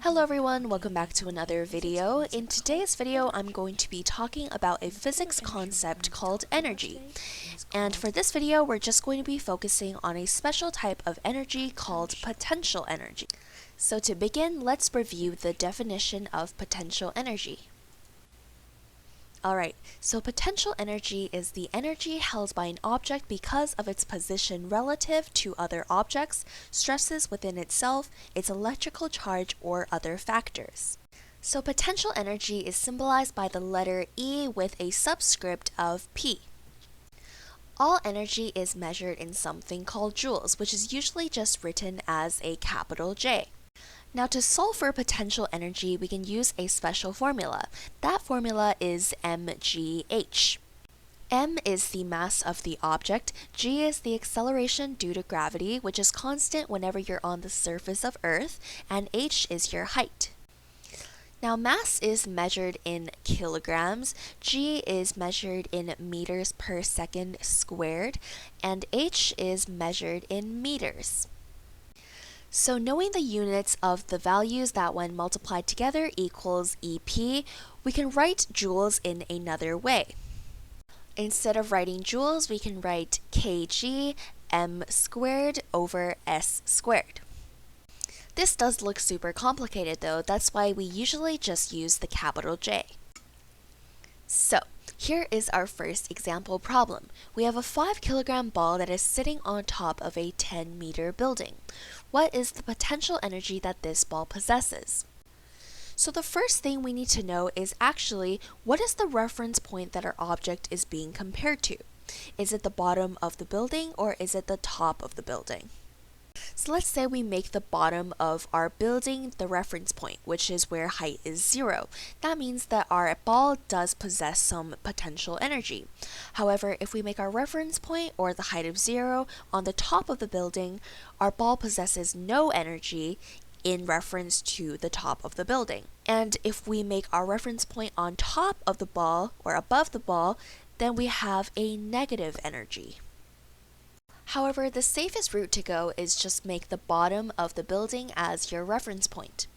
Hello everyone, welcome back to another video. In today's video, I'm going to be talking about a physics concept called energy. And for this video, we're just going to be focusing on a special type of energy called potential energy. So to begin, let's review the definition of potential energy. Alright, so potential energy is the energy held by an object because of its position relative to other objects, stresses within itself, its electrical charge, or other factors. So potential energy is symbolized by the letter E with a subscript of P. All energy is measured in something called joules, which is usually just written as a capital J. Now to solve for potential energy, we can use a special formula. That formula is mgh. M is the mass of the object, g is the acceleration due to gravity, which is constant whenever you're on the surface of Earth, and h is your height. Now mass is measured in kilograms, g is measured in meters per second squared, and h is measured in meters. So knowing the units of the values that when multiplied together equals EP, we can write joules in another way. Instead of writing joules, we can write kg m squared over s squared. This does look super complicated though, that's why we usually just use the capital J. So, here is our first example problem. We have a 5 kilogram ball that is sitting on top of a 10-meter building. What is the potential energy that this ball possesses? So the first thing we need to know is actually, what is the reference point that our object is being compared to? Is it the bottom of the building or is it the top of the building? So let's say we make the bottom of our building the reference point, which is where height is 0. That means that our ball does possess some potential energy. However, if we make our reference point, or the height of 0, on the top of the building, our ball possesses no energy in reference to the top of the building. And if we make our reference point on top of the ball, or above the ball, then we have a negative energy. However, the safest route to go is just make the bottom of the building as your reference point.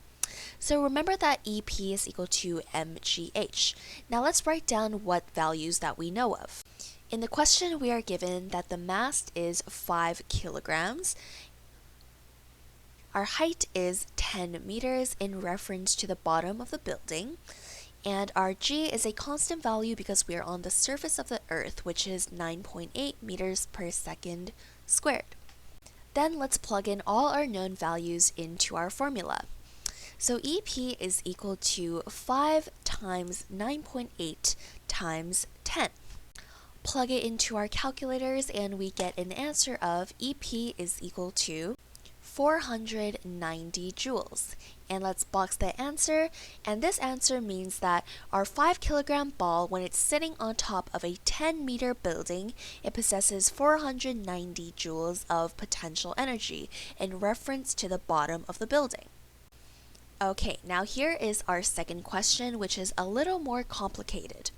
So remember that EP is equal to mgh. Now let's write down what values that we know of. In the question, we are given that the mass is 5 kilograms. Our height is 10 meters in reference to the bottom of the building. And our g is a constant value because we are on the surface of the Earth, which is 9.8 meters per second squared. Then let's plug in all our known values into our formula. So EP is equal to 5 times 9.8 times 10. Plug it into our calculators and we get an answer of EP is equal to 490 joules. And let's box that answer, and this answer means that our 5 kilogram ball, when it's sitting on top of a 10-meter building, it possesses 490 joules of potential energy in reference to the bottom of the building. Okay, now here is our second question, which is a little more complicated.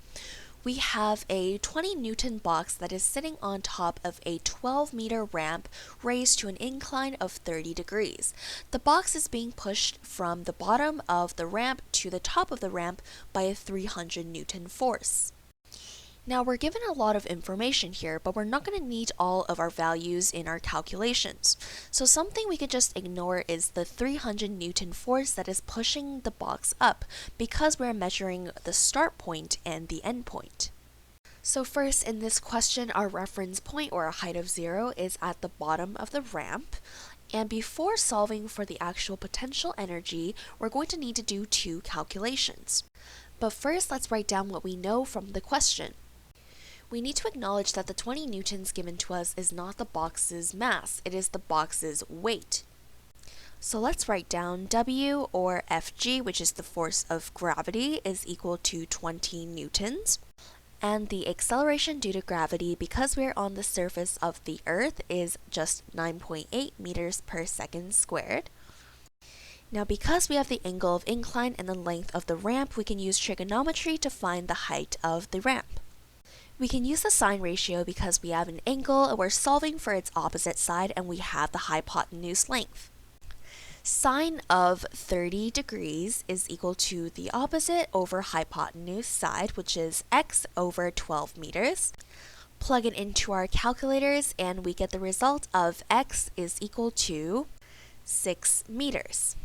We have a 20 Newton box that is sitting on top of a 12-meter ramp raised to an incline of 30 degrees. The box is being pushed from the bottom of the ramp to the top of the ramp by a 300 Newton force. Now we're given a lot of information here, but we're not going to need all of our values in our calculations. So something we could just ignore is the 300 Newton force that is pushing the box up, because we're measuring the start point and the end point. So first, in this question, our reference point, or a height of 0, is at the bottom of the ramp. And before solving for the actual potential energy, we're going to need to do 2 calculations. But first, let's write down what we know from the question. We need to acknowledge that the 20 newtons given to us is not the box's mass, it is the box's weight. So let's write down W, or Fg, which is the force of gravity, is equal to 20 newtons. And the acceleration due to gravity, because we're on the surface of the Earth, is just 9.8 meters per second squared. Now because we have the angle of incline and the length of the ramp, we can use trigonometry to find the height of the ramp. We can use the sine ratio because we have an angle and we're solving for its opposite side and we have the hypotenuse length. Sine of 30 degrees is equal to the opposite over hypotenuse side, which is x over 12 meters. Plug it into our calculators and we get the result of x is equal to 6 meters.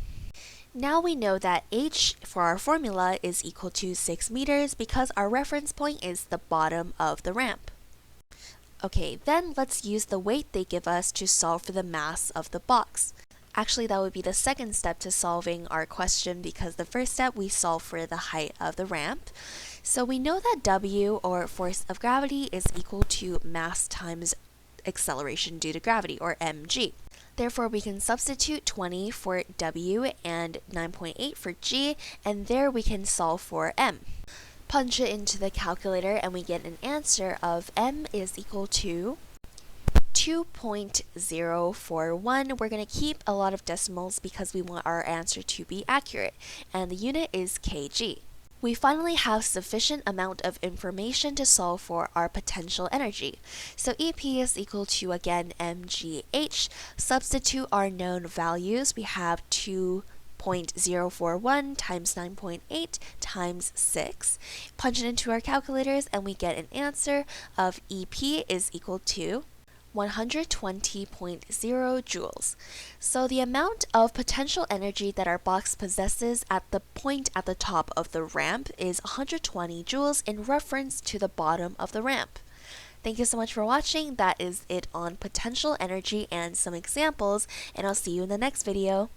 Now we know that h for our formula is equal to 6 meters because our reference point is the bottom of the ramp. Okay, then let's use the weight they give us to solve for the mass of the box. Actually, that would be the second step to solving our question because the first step we solve for the height of the ramp. So we know that W, or force of gravity, is equal to mass times acceleration due to gravity, or mg. Therefore, we can substitute 20 for W and 9.8 for G, and there we can solve for M. Punch it into the calculator and we get an answer of M is equal to 2.041. We're going to keep a lot of decimals because we want our answer to be accurate, and the unit is kg. We finally have sufficient amount of information to solve for our potential energy. So EP is equal to, again, mgh. Substitute our known values. We have 2.041 times 9.8 times 6. Punch it into our calculators and we get an answer of EP is equal to 120.0 joules. So the amount of potential energy that our box possesses at the point at the top of the ramp is 120 joules in reference to the bottom of the ramp. Thank you so much for watching. That is it on potential energy and some examples, and I'll see you in the next video.